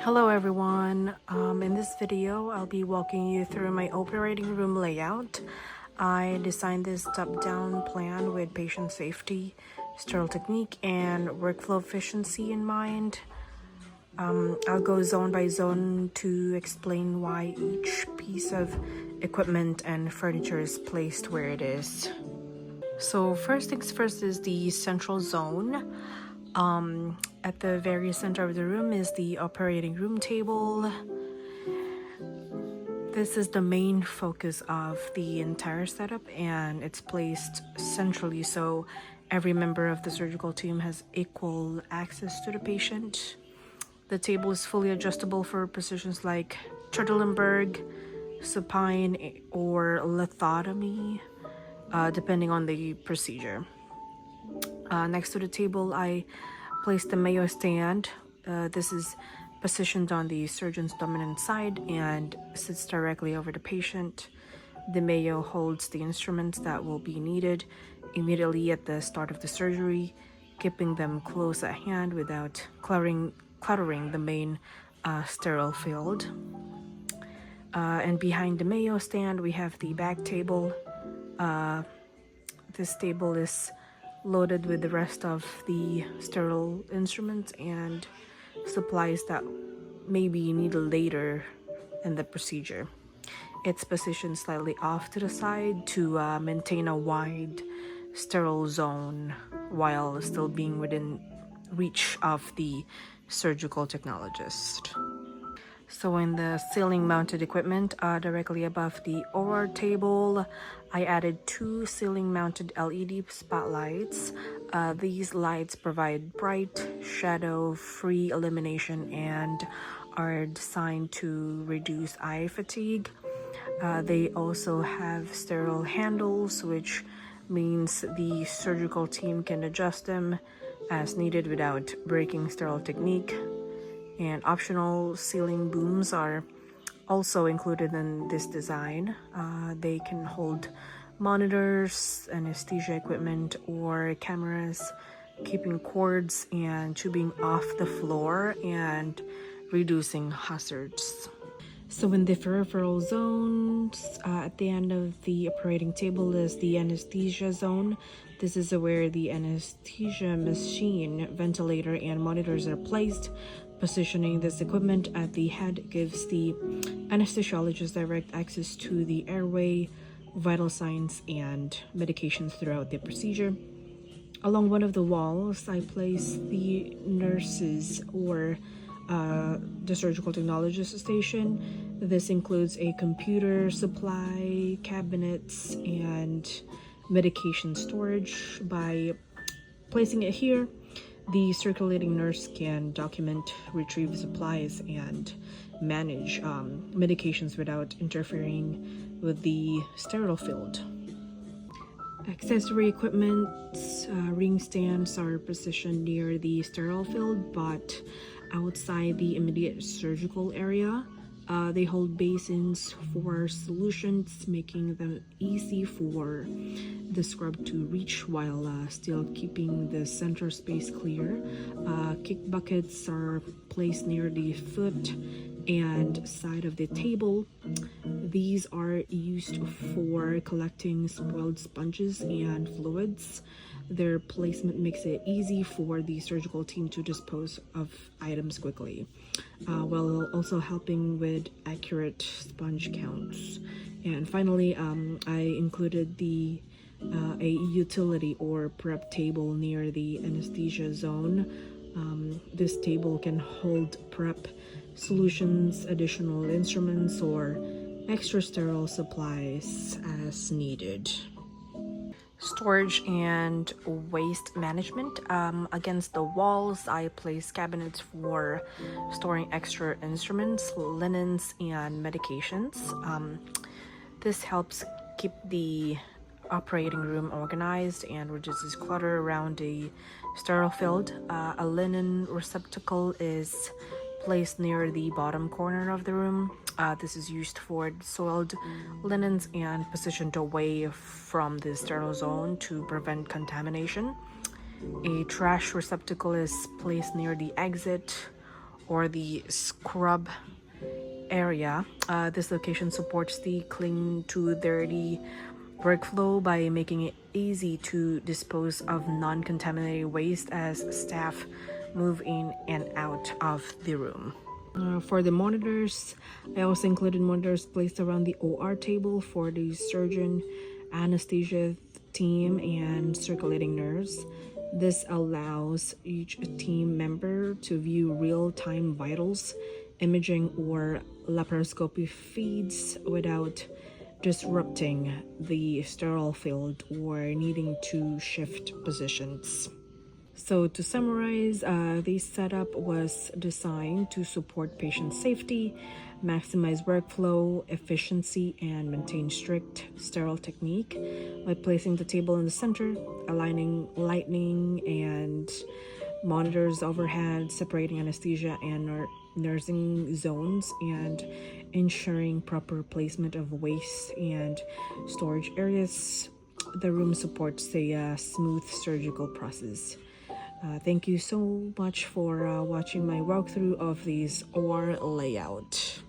Hello everyone. In this video, I'll be walking you through my operating room layout. I designed this top-down plan with patient safety, sterile technique, and workflow efficiency in mind. I'll go zone by zone to explain why each piece of equipment and furniture is placed where it is. So first things first is the central zone. At the very center of the room is the operating room table. This is the main focus of the entire setup, and it's placed centrally so every member of the surgical team has equal access to the patient. The table is fully adjustable for positions like Trendelenburg, supine, or lithotomy, depending on the procedure. Next to the table, I placed the Mayo stand. This is positioned on the surgeon's dominant side and sits directly over the patient. The Mayo holds the instruments that will be needed immediately at the start of the surgery, keeping them close at hand without cluttering the main sterile field. And behind the Mayo stand, we have the back table. This table is loaded with the rest of the sterile instruments and supplies that may be needed later in the procedure. It's positioned slightly off to the side to maintain a wide sterile zone while still being within reach of the surgical technologist. So in the ceiling mounted equipment directly above the OR table, I added two ceiling mounted LED spotlights. These lights provide bright, shadow-free illumination and are designed to reduce eye fatigue. They also have sterile handles, which means the surgical team can adjust them as needed without breaking sterile technique. And optional ceiling booms are also included in this design. They can hold monitors, anesthesia equipment, or cameras, keeping cords and tubing off the floor and reducing hazards. So in the peripheral zones, at the end of the operating table is the anesthesia zone. This is where the anesthesia machine, ventilator, and monitors are placed. Positioning this equipment at the head gives the anesthesiologist direct access to the airway, vital signs, and medications throughout the procedure. Along one of the walls, I place the nurses or the surgical technologist station. This includes a computer, supply, cabinets, and medication storage. By placing it here, the circulating nurse can document, retrieve supplies, and manage medications without interfering with the sterile field. Accessory equipment, ring stands are positioned near the sterile field but outside the immediate surgical area. They hold basins for solutions, making them easy for the scrub to reach while still keeping the center space clear. Kick buckets are placed near the foot and side of the table. These are used for collecting spoiled sponges and fluids. Their placement makes it easy for the surgical team to dispose of items quickly, while also helping with accurate sponge counts. And finally, I included a utility or prep table near the anesthesia zone. This table can hold prep solutions, additional instruments, or extra sterile supplies as needed. Storage and waste management. Against the walls, I place cabinets for storing extra instruments, linens, and medications. This helps keep the operating room organized and reduces clutter around the sterile field. A linen receptacle is placed near the bottom corner of the room. This is used for soiled linens and positioned away from the sterile zone to prevent contamination. A trash receptacle is placed near the exit or the scrub area. This location supports the clean to dirty workflow by making it easy to dispose of non-contaminated waste as staff move in and out of the room. For the monitors, I also included monitors placed around the OR table for the surgeon, anesthesia team, and circulating nurse. This allows each team member to view real-time vitals, imaging, or laparoscopy feeds without disrupting the sterile field or needing to shift positions. So to summarize, the setup was designed to support patient safety, maximize workflow efficiency, and maintain strict sterile technique by placing the table in the center, aligning lighting and monitors overhead, separating anesthesia and nursing zones, and ensuring proper placement of waste and storage areas. The room supports a smooth surgical process. Thank you so much for watching my walkthrough of this OR layout.